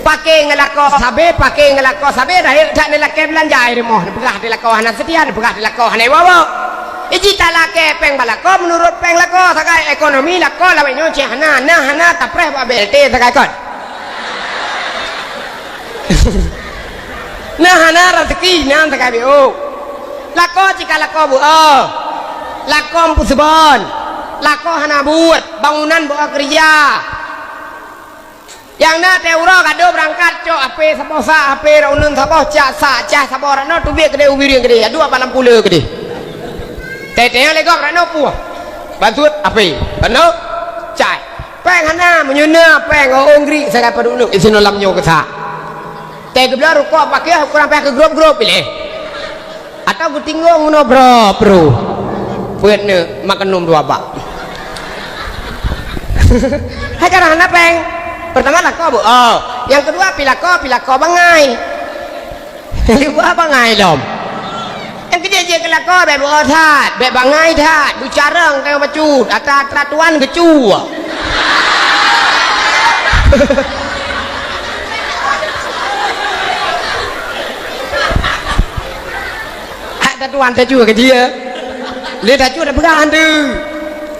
pakai ngelako sabe dah tak nelake belanja air moh begah dilako hanan setia begah dilako hanai wawo iji talake peng balako menurut peng lako sakai ekonomi lako lawan nyoce hana tapreh ba BLT sakai kon nah hana rezeki nan sakai BO lako jika lako bu lako pusbon lako hana buat bangunan buat kerja yang na teuro kado berangkat cok ape saposa ape raunun sapoh cak sapoh rano tu biar gede ubir yang gede ya 280 gede tetenya legok rano puah bantut ape rano cai peng hana menyuna peng ongri saya pada unu isino lamnyo kesa teh geblar kok pakai kurang pakai ke grup pilih atau gutinggung uno bro buat ne makan num dua bak hai cara hana peng pertama lako bu yang kedua pilako bangai yang kedua bangai dom yang kedua je lako be bu that be bangai that du careng teu bacut ata tuan gecu ada tuan teju ke dia le teju ada began tu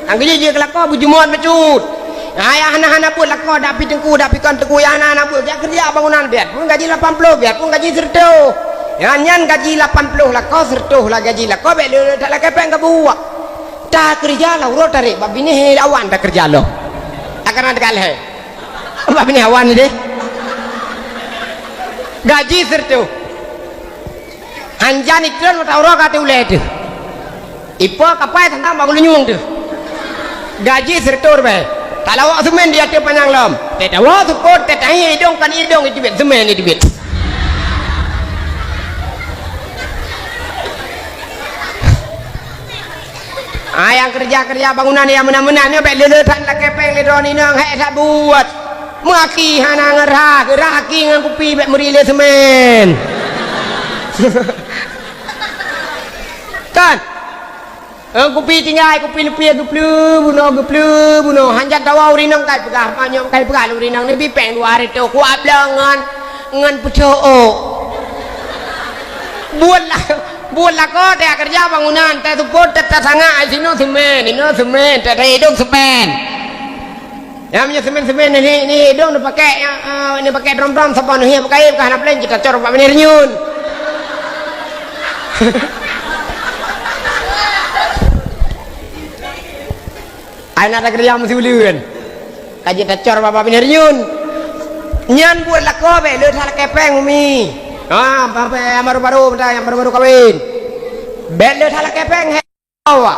ang kedua je lako bu jumon bacut ayah anak-anak pun lako dapi tengku dapi kan tengku ya anak-anak pun dia kerja bangunan biar pun gaji 80 biar pun gaji serto ya nyan gaji 80 lako serto lah gaji lako bel tak lako peng ke buak tak kerja lah urut tarik bab ini awan tak kerja lo akan ada kali bab ini awan ni deh gaji serto anjan iklan mata urut kata uleh tu ipo kapai tentang bagul nyung tu gaji serto be kalau awak semen dia tu panjang lom teta awak tu kot teta hidung kan hidung itu bet semen itu bet yang kerja bangunan yang menang-menangnya bet leletan lah kepeng ledron ini yang tak buat maki hana ngerah geraki dengan kupi bet merile semen kan kupi tinggal kupi lepi buno hanjat dawa urinang kai pegah manyom kai pegah urinang ni bipeng dua hari tu kuat belangan ngan pucoo buatlah kau dia kerja bangunan teh tu pot teh sangat sino semen teh hidung semen yang punya semen ini hidung ni pakai drum sabun ni pakai bukan plan kita cor pak menir nyun anak ada kerja masih ulian kaji tacor bapak penyeriun nyan buat lako be le thal kepeng umi bapak yang baru kawin be le thal kepeng hawa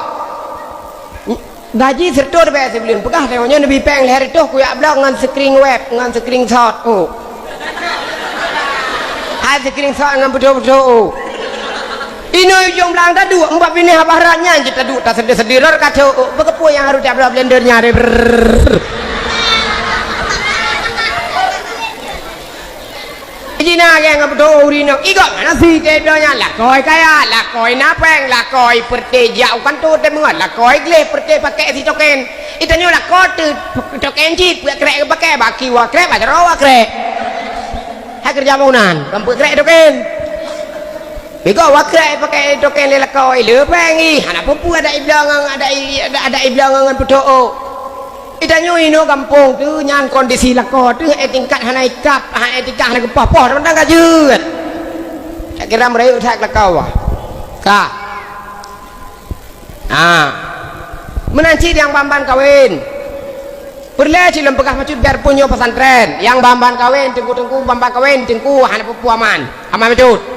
gaji sertor be sebelum pegah tengoknya lebih peng leher itu ku ya blog ngan screen web ngan screenshot hai screenshot ngan betul ini ujung belang tadi mbak ini habarannya kita duduk tak sedih kacau bekepu yang harus diambil blendernya Ijina yang betul urino igok mana sih kedonya lakoi kaya lakoi napeng lakoi perteja ukan tu temengat lakoi gleh perte pakai si token itanya lakoi tu token cip krek pakai baki wa krek baca rawa krek hai kerja bangunan kampung krek token bego wakrai pakai token lelakoi lepengi anak pupu ada iblangan betul itanyo ino kampung tu nyan kondisi lako tu tingkat hanai kap tingkat hanai kepoh tentang kajut tak kira merayu tak lakau kah menanci yang bamban kawin perle cilem pegah macut biar punya pesantren yang bamban kawin tengku bamban kawin tengku anak pupu aman macut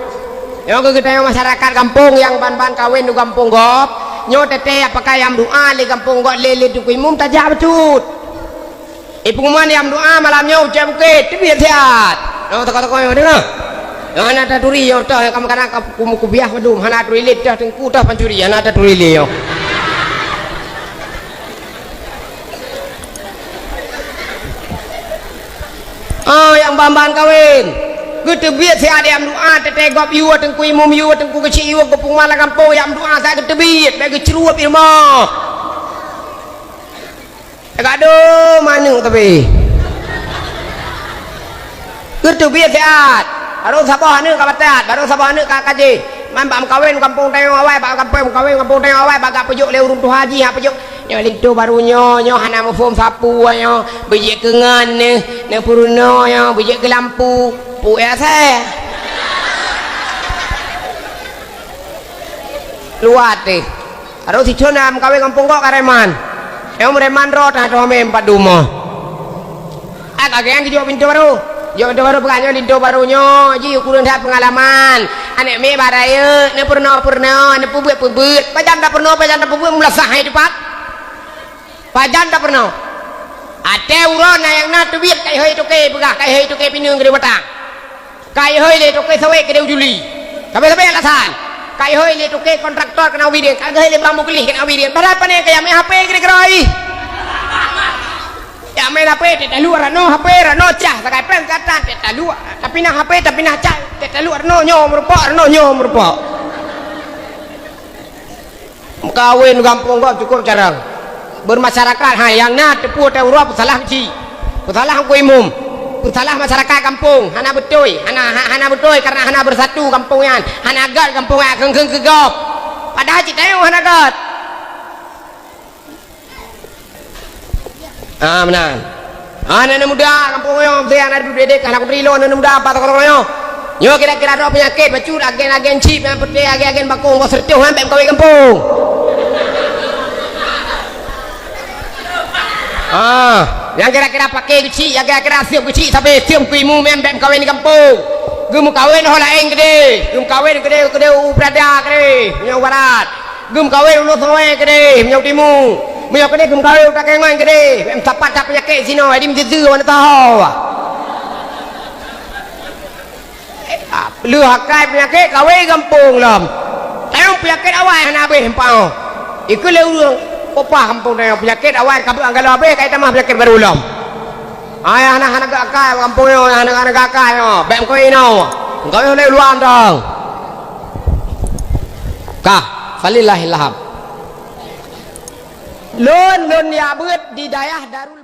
yang kita yang masyarakat kampung yang ban kawin di kampung gop nyo tete apakah yang doa di kampung gop lele tu imum tajak becut pengumuman yang doa malamnya ucap bukit tu biar sihat toko-toko yang dengar yang anak turi yang kamu kena kubiah madum anak turi lid dah tengku dah pancuri anak turi lid yang bamban kawin gitu biar saya ada yang doa tete gop yu tengku imum yu tengku kecil yu kepung malah kampung yang doa saya gitu biar bagi ceruap ilmu aduh mana tapi Itu biar sehat. Baru sabah ni kabat sehat. Baru sabah ni kak kaji. Man bam kawin kampung tengok awai, bam kampung kawin kampung tengok awai, bagak pejuk le urung tu haji ha pejuk. Nyo lintu baru nyo hana mo form sapu nyo, bejek kengan ne puruno nyo, bejek ke lampu. Pu ya saya. Luat deh. Baru si Chona kawin kampung kok kareman. Reman rot ha to me 4 dumo. Agak yang dijual pintu baru. Jauh pintu baru bukannya pintu barunya. Ji ukuran dah pengalaman. Anek me baraya, ne purna, ne pubut. Pajan tak purna, mula sahai cepat. Pajan tak purna. Ada uron yang nak duit kai hoi toke begah, kai hoi toke pinung gede batang. Kai hoi le toke sawe gede Juli. Sampai alasan. Kai hoi le toke kontraktor kena widin, kai hoi le bambu kelih kena widin. Berapa ni kaya me HP gede kerai. Ya main HP tak luar no HP no cah sakai pen kata tak luar tapi nak HP tapi nak cah tak luar no nyo merupa kawin kampung kau cukup jarang bermasyarakat yang nak tepu tawrap salah ci salah aku imum salah masyarakat kampung hana betul karena hana bersatu kampungan hana agak kampungan kengkeng kegop padahal cita yang hana agak benar. Anak muda kampung yo, saya anak dedek anak trilo anak muda apa toko yo. Yo kira-kira ada penyakit bacur agen chip yang putih agen bakung bos sertih sampai kawin kampung. Yang kira-kira pakai kecil, yang kira-kira siap kecil sampai siap kuimu membem kawin di kampung. Gum kawin ho lain gede, gum kawin gede uprada gede, punya barat. Gum kawin lu soe gede, punya timur. Mio kene gum kawin tak kengoy gede. Em sapat tak penyakit sino, adi mjezu mana tahu. Lu hakai penyakit kawin kampung lam. Tayong penyakit awal hana be hempau. Iku le urang opah kampung tayong penyakit awal kabut anggalo be kai tamah penyakit baru lam. Ay anak gak kai kampung yo, anak gak kai yo. Bem ko ino. Kau le luan dong. Kah, falillahilham. Lon ya beut di daerah Darul